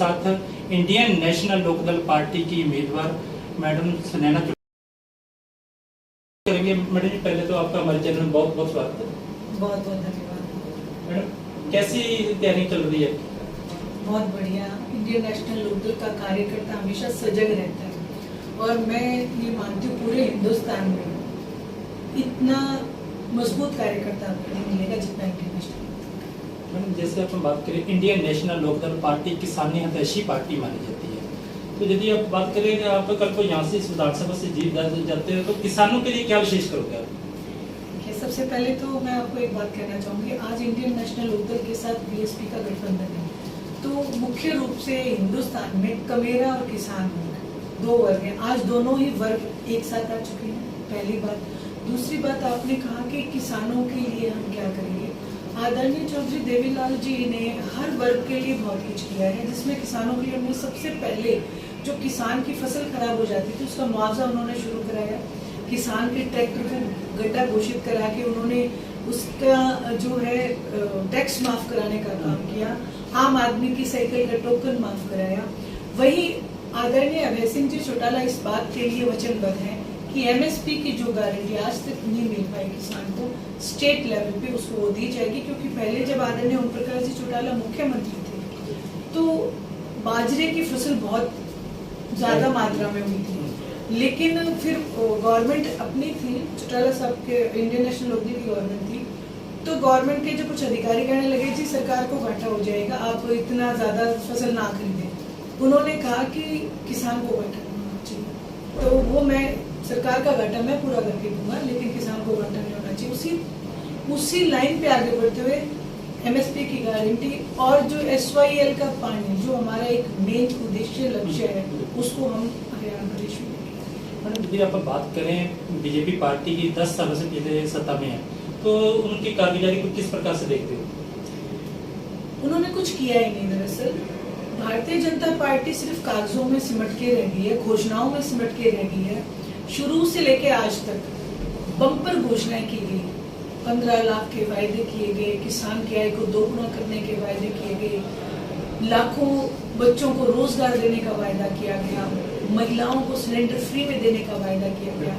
साथ Indian national Lokdal party की उम्मीदवार मैडम सुनैना करेंगे। मैडम जी, पहले तो आपका हमारे चैनल में बहुत बहुत स्वागत है। बहुत बहुत धन्यवाद। मैडम, कैसी तैयारी चल रही है? बहुत बढ़िया। इंडियन नेशनल लोकदल का कार्यकर्ता हमेशा सजग रहता है और मैं ये मानती हूँ पूरे हिंदुस्तान में इतना मजबूत कार्यकर्ता नहीं मिलेगा जितना इंडियन नेशनल। मैडम, जैसे अपन बात करें इंडियन नेशनल लोकदल पार्टी किसानी हितैषी पार्टी मानी जाती है, तो यदि आप बात करें कि आप कल को यहाँ से विधानसभा से जीत जाते हो तो किसानों के लिए क्या विशेष करोगे आप? सबसे पहले तो मैं आपको एक बात कहना चाहूंगी, आज इंडियन नेशनल लोकदल के साथ बीएसपी का गठबंधन है, तो मुख्य रूप से हिंदुस्तान में कमेरा और किसान वर्ग दो वर्ग हैं। आज दोनों ही वर्ग एक साथ आ चुके हैं, पहली बात। दूसरी बात, आपने कहा कि किसानों के लिए हम क्या करेंगे। आदरणीय चौधरी देवीलाल जी ने हर वर्ग के लिए बहुत कुछ किया है, जिसमें किसानों के लिए हमने सबसे पहले जो किसान की फसल खराब हो जाती थी उसका मुआवजा उन्होंने शुरू कराया। किसान के ट्रैक्टर को गड्ढा घोषित करा के उन्होंने उसका जो है टैक्स माफ कराने का काम किया। आम आदमी की साइकिल का टोकन माफ कराया। वही आदरणीय अभय सिंह जी चौटाला इस बात के लिए वचनबद्ध हैं कि एमएसपी की जो गारंटी आज तक नहीं मिल पाई किसान को, स्टेट लेवल पे उसको वो दी जाएगी। क्योंकि पहले जब आदरणीय ओम प्रकाश जी चौटाला मुख्यमंत्री थे तो बाजरे की फसल बहुत ज्यादा मात्रा में हुई थी, लेकिन फिर गवर्नमेंट अपनी थी, चौटाला साहब के इंडियन नेशनल लोकदल की गवर्नमेंट थी, तो गवर्नमेंट के जो कुछ अधिकारी कहने लगे जी सरकार को घाटा हो जाएगा, आप इतना ज्यादा फसल ना खरीदें। उन्होंने कहा कि किसान को घाटा नहीं होना चाहिए, तो वो मैं सरकार का घाटा मैं पूरा करके दूंगा, लेकिन किसान को घाटा नहीं होना चाहिए। उसी लाइन पे आगे बढ़ते हुए एमएसपी की गारंटी और जो एसवाईएल का पानी जो हमारा एक मेन उद्देश्य लक्ष्य है उसको हम हरियाणा प्रदेश में। मैडम, यदि आप बात करें बीजेपी पार्टी की 10 सालों से पहले सत्ता में है, तो उनकी कारगुजारी को किस प्रकार से देखते हो? उन्होंने कुछ किया ही नहीं। दरअसल भारतीय जनता पार्टी सिर्फ कागजों में सिमट के रह गई है, घोषणाओं में सिमट के रह गई है। शुरू से लेके आज तक बम्पर घोषणाएं की गई, 15 लाख के वायदे किए गए, किसान की आय को दोगुना करने के वायदे किए गए, लाखों बच्चों को रोजगार देने का वायदा किया गया, महिलाओं को सिलेंडर फ्री में देने का वायदा किया गया,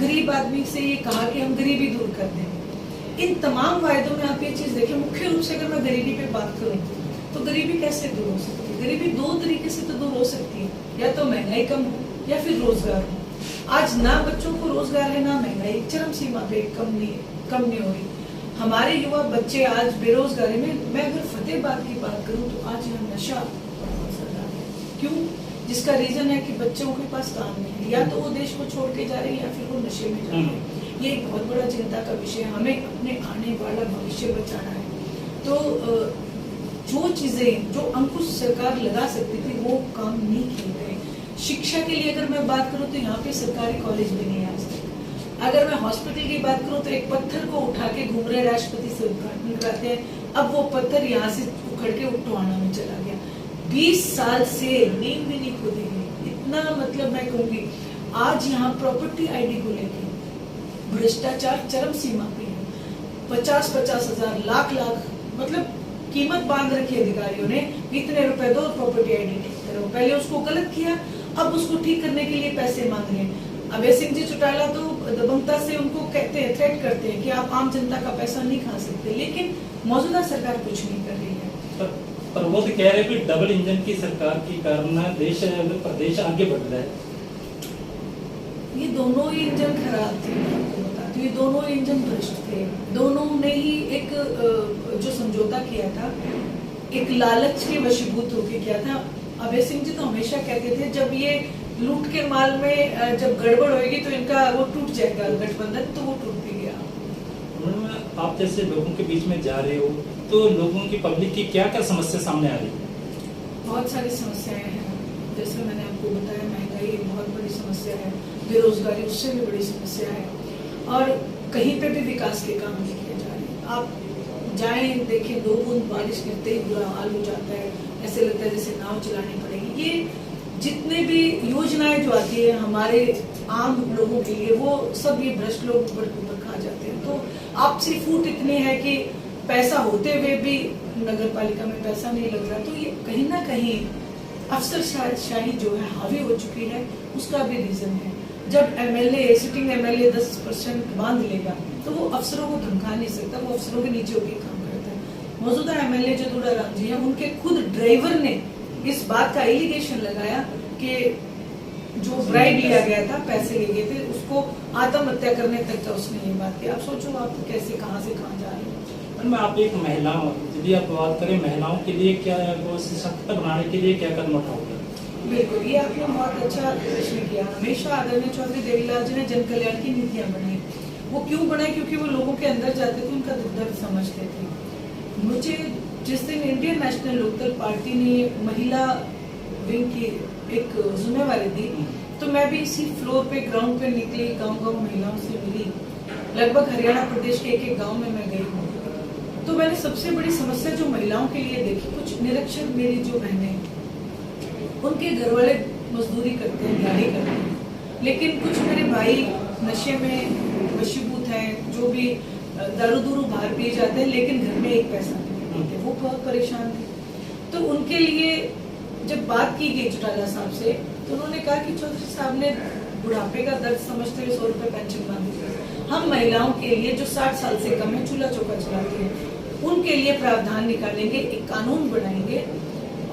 गरीब आदमी से ये कहा कि हम गरीबी दूर कर दें। इन तमाम वायदों में आप ये चीज देखें, मुख्य रूप से अगर मैं गरीबी पे बात करूं तो गरीबी कैसे दूर हो सकती है? गरीबी दो तरीके से तो दूर हो सकती है, या तो महंगाई कम हो या फिर रोजगार हो। आज ना बच्चों को रोजगार है ना महंगाई, चरम सीमा पे कम नहीं हो रही। हमारे युवा बच्चे आज बेरोजगारी में, मैं अगर फतेहाबाद की बात करूं तो आज यहाँ नशा क्यों, जिसका रीजन है कि बच्चों के पास काम नहीं है, या तो वो देश को छोड़ के जा रहे हैं या फिर वो नशे में जा रहे हैं। ये एक बहुत बड़ा चिंता का विषय है, हमें अपने आने वाला भविष्य बचाना है। तो जो चीजें जो अंकुश सरकार लगा सकती थी वो काम नहीं किए गए। शिक्षा के लिए अगर मैं बात करूं तो यहाँ पे सरकारी कॉलेज भी नहीं है आज तक। अगर मैं हॉस्पिटल की बात करूं तो एक पत्थर को उठा के घूम रहे राष्ट्रपति से उद्घाटन कराते हैं, अब वो पत्थर यहाँ से उखड़ के टोहाना में चला गया। 20 साल से नींव भी नहीं खोदी गई। इतना मतलब मैं कहूंगी आज यहाँ प्रॉपर्टी आईडी को लेकर भ्रष्टाचार चरम सीमा पे है। 50-50 हजार लाख मतलब कीमत बांध रखी अधिकारियों ने, इतने रुपए दो प्रॉपर्टी आईडी ठीक करो। पहले उसको गलत किया, अब उसको ठीक करने के लिए पैसे मांग रहे हैं। अभय सिंह जी चौटाला तो दबंगता से उनको कहते हैं, थ्रेट करते हैं कि आप आम जनता का पैसा नहीं खा सकते, लेकिन मौजूदा सरकार कुछ नहीं कर रही है। पर वो तो कह रहे हैं कि डबल इंजन की सरकार के कारण प्रदेश आगे बढ़ रहा है। ये दोनों ही इंजन खराब थे, मैं आपको बताती हूँ। ये दोनों ही इंजन भ्रष्ट थे। दोनों ने ही एक जो समझौता किया था, एक लालच के वशीभूत होकर किया था। अभय सिंह जी तो हमेशा कहते थे जब ये लूट के माल में जब गड़बड़ होगी तो इनका वो टूट जाएगा गठबंधन, तो वो टूट भी गया। आप जैसे लोगों के बीच में जा रहे हो तो लोगों की पब्लिक की क्या क्या समस्या सामने आ रही है? बहुत सारी समस्याएं हैं, जैसे मैंने आपको बताया, महंगाई एक बहुत बड़ी समस्या है, बेरोजगारी उससे भी बड़ी समस्या है, और कहीं पे भी विकास के काम नहीं किए जा रहे। आप जाएं देखें, 2 बूंद बारिश गिरते ही बुरा हाल हो जाता है, ऐसे लगता है जैसे नाव चलानी पड़ेगी। ये जितने भी योजनाएं जो आती है हमारे आम लोगों के लिए, वो सब ये भ्रष्ट लोग ऊपर खा जाते हैं। तो आपसी फूट इतनी है कि पैसा होते हुए भी नगर पालिका में पैसा नहीं लग रहा, तो ये कहीं ना कहीं अफसरशाही जो है हावी हो चुकी है, उसका भी रीजन है। जब एमएलए, सिटिंग एमएलए 10% बांध लेगा तो वो अफसरों को धमका नहीं सकता, वो अफसरों के नीचे होकर काम करता है। मौजूदा एमएलए जदुराराम जी हैं, उनके खुद ड्राइवर ने इस बात का एलिगेशन लगाया कि जो ब्राइब लिया गया था, पैसे लिए गए थे, उसको आत्महत्या करने तक का उसने ये बात की। आप सोचो आप कैसे कहां से कहां जा रहे हैं। मैं आप एक महिला हूँ, यदि आप बात करें महिलाओं के लिए क्या वो सशक्त बनाने के लिए क्या कदम उठाओगे? बिल्कुल, ये आपने बहुत अच्छा प्रश्न किया। हमेशा आदरणीय चौधरी देवीलाल जी ने जन कल्याण की नीतियां बनाई। वो क्यों बनाई? क्योंकि वो लोगों के अंदर जाते थे, उनका दुख दर्द समझते थे। मुझे जिस दिन इंडियन नेशनल लोकदल पार्टी ने महिला विंग की एक जिम्मेवारी दी, तो मैं भी इसी फ्लोर पे ग्राउंड पे निकली, गांव-गांव महिलाओं से मिली। लगभग हरियाणा प्रदेश के एक गांव में मैं गई हूँ। तो मैंने सबसे बड़ी समस्या जो महिलाओं के लिए देखी, कुछ निरक्षर मेरी जो बहनें, उनके घर वाले मजदूरी करते हैं, दिहाड़ी करते हैं, लेकिन कुछ मेरे भाई नशे में वशीभूत हैं, जो भी दारू दूरू बाहर पिए जाते हैं, लेकिन घर में एक पैसा नहीं देते, वो बहुत परेशान थे। तो उनके लिए जब बात की गई चौटाला साहब से, तो उन्होंने कहा कि चौधरी साहब ने बुढ़ापे का दर्द समझते हुए 100 रुपए पेंशन बांधी। हम महिलाओं के लिए जो 60 साल से कम है, चूल्हा चौका चलाती है, उनके लिए प्रावधान निकालेंगे, एक कानून बनाएंगे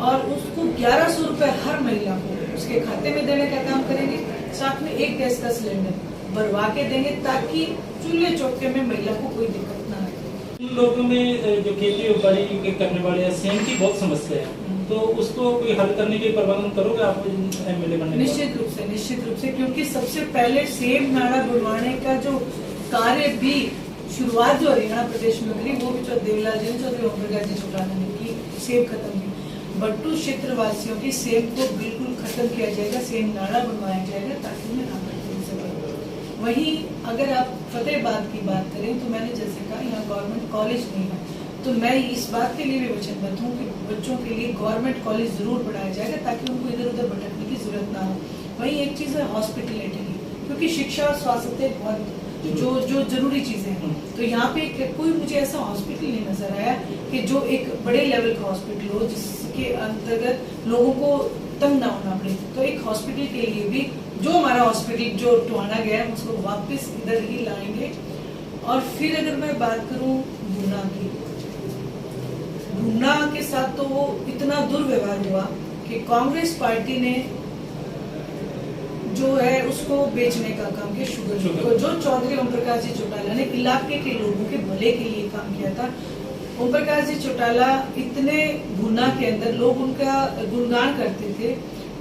और उसको 1100 रुपए हर महिला को उसके खाते में देने का काम करेंगे। साथ में एक गैस का सिलेंडर भरवा के देंगे, ताकि चूल्हे चौके में महिला को कोई दिक्कत ना आए। लोगों में जो खेती बाड़ी करने वाले हैं, सेम की बहुत समस्या है, तो उसको कोई हल करने के प्रबंधन करोगे आप एमएलए बनने? निश्चित रूप से, क्योंकि सबसे पहले सेब नाड़ा बुलवाने का जो कार्य भी शुरुआत जो हरियाणा प्रदेश में करी, वो भी चौधरी देवीलाल जी, चौधरी ओम प्रकाश जी चौटाला ने की, सेब खत्म की। बट्टू क्षेत्र वासियों की सेब को बिल्कुल खत्म किया जाएगा, सेब नाड़ा बनवाया जाएगा, ताकि उन्हें आमदनी मिल सके। वहीं अगर आप फतेहाबाद की बात करें, तो मैंने जैसे कहा यहाँ गवर्नमेंट कॉलेज नहीं है, तो मैं इस बात के लिए भी वचनबद्ध हूँ कि बच्चों के लिए गवर्नमेंट कॉलेज जरूर बढ़ाया जाएगा, ताकि उनको इधर उधर भटकने की जरूरत ना हो। वहीं एक चीज है हॉस्पिटलिटी की, क्योंकि शिक्षा और स्वास्थ्य बहुत जो जरूरी चीजें हैं। तो यहाँ पे कोई मुझे ऐसा हॉस्पिटल नहीं नजर आया कि जो एक बड़े लेवल का हॉस्पिटल हो, जिसके अंतर्गत लोगों को तंग ना होना पड़े। तो एक हॉस्पिटल के लिए भी जो हमारा हॉस्पिटल जो टुहाना गया है, उसको वापस इधर ही लाएंगे। और फिर अगर मैं बात करूं गुना की, गुना के साथ तो वो इतना दुर्व्यवहार हुआ कि कांग्रेस पार्टी ने जो है उसको बेचने का काम किया, शुगर को, जो चौधरी ओम प्रकाश जी चौटाला ने इलाके के लोगों के भले के लिए काम किया था। ओम प्रकाश जी चौटाला इतने गुना के अंदर लोग उनका गुणगान करते थे,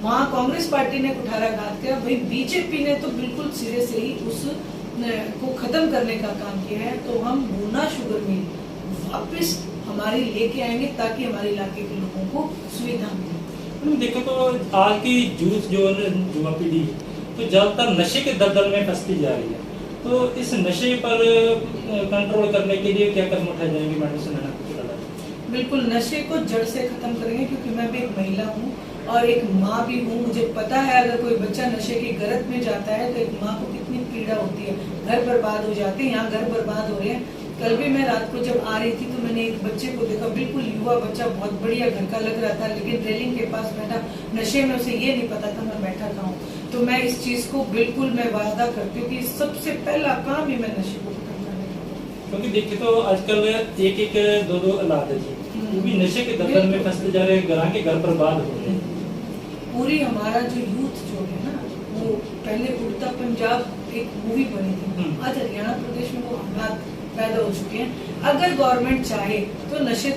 वहाँ कांग्रेस पार्टी ने कुठाराघात किया। भाई बीजेपी ने तो बिल्कुल सिरे से ही उस को खत्म करने का काम किया है। तो हम गुना शुगर मिल वापस हमारी लेके आएंगे, ताकि हमारे इलाके के लोगों को सुविधा मिले। देखो तो आज की यूथ जो युवा पीढ़ी तो ज्यादातर नशे के दलदल में फंसती जा रही है, तो इस नशे पर कंट्रोल करने के लिए क्या कदम उठाए जाएंगे मैडम सुनैना? बिल्कुल, नशे को जड़ से खत्म करेंगे, क्योंकि मैं भी एक महिला हूँ और एक माँ भी हूँ। मुझे पता है अगर कोई बच्चा नशे की गर्त में जाता है तो एक माँ को कितनी पीड़ा होती है, घर बर्बाद हो जाते हैं। यहाँ घर बर्बाद हो रहे हैं। कल भी मैं रात को जब आ रही थी तो मैंने एक बच्चे को देखा, बिल्कुल युवा बच्चा, बहुत बढ़िया घर का लग रहा था, लेकिन रेलिंग के पास बैठा नशे में, उसे ये नहीं पता था मैं बैठा था हूँ। तो मैं इस चीज को बिल्कुल मैं वादा करती हूँ कि सबसे पहला काम ही मैं नशे को खत्म करने का। क्योंकि देखिए तो आजकल एक दो औलाद है जी, वो भी नशे के दलदल में फंसते जा रहे हैं, घर बर्बाद हो रहे हैं। पूरी हमारा जो यूथ जो है ना, वो पहले उड़ता पंजाब एक मूवी बनी थी, आज हरियाणा प्रदेश में वो हालात पैदा हो चुके हैं। अगर गवर्नमेंट चाहे तो नशे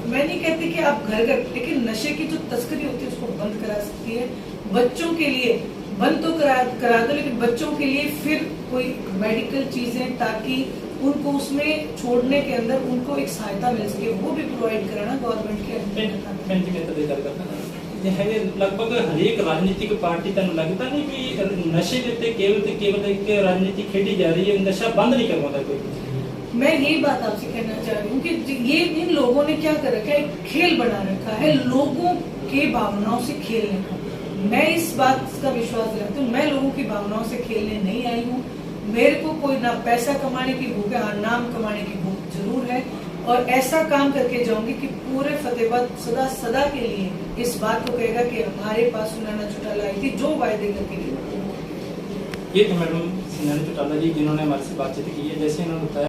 मैं नहीं कहती कि आप घर घर, लेकिन नशे की जो तस्करी होती है उसको बंद करा सकती है। बच्चों के लिए बंद तो करा दो, लेकिन बच्चों के लिए फिर कोई मेडिकल चीजें, ताकि उनको उसमें छोड़ने के अंदर उनको एक सहायता मिल सके, वो भी प्रोवाइड कराना गवर्नमेंट के। लगभग हर एक राजनीतिक पार्टी तक लगता नहीं कि नशे के केवल एक राजनीति खेली जा रही है, नशा बंद नहीं करवाता कोई। मैं यही बात आपसे कहना चाह रही हूँ कि ये इन लोगों ने क्या कर रखा है, एक खेल बना रखा है लोगों के भावनाओं से खेलने का। मैं इस बात का विश्वास रखती हूँ, मैं लोगों की भावनाओं से खेलने नहीं आई हूँ। मेरे को कोई ना पैसा कमाने की भूख है, हाँ नाम कमाने की भूख जरूर है। और ऐसा काम करके जाऊंगी कि पूरे फतेहाबाद सदा सदा के लिए इस बात को कहेगा कि हमारे पास सुनैना चौटाला आई थी, जो वायदे करके गई। ये तो मैडम सुनैना चौटाला जी जिन्होंने हमारे से बातचीत की है, जैसे इन्होंने बताया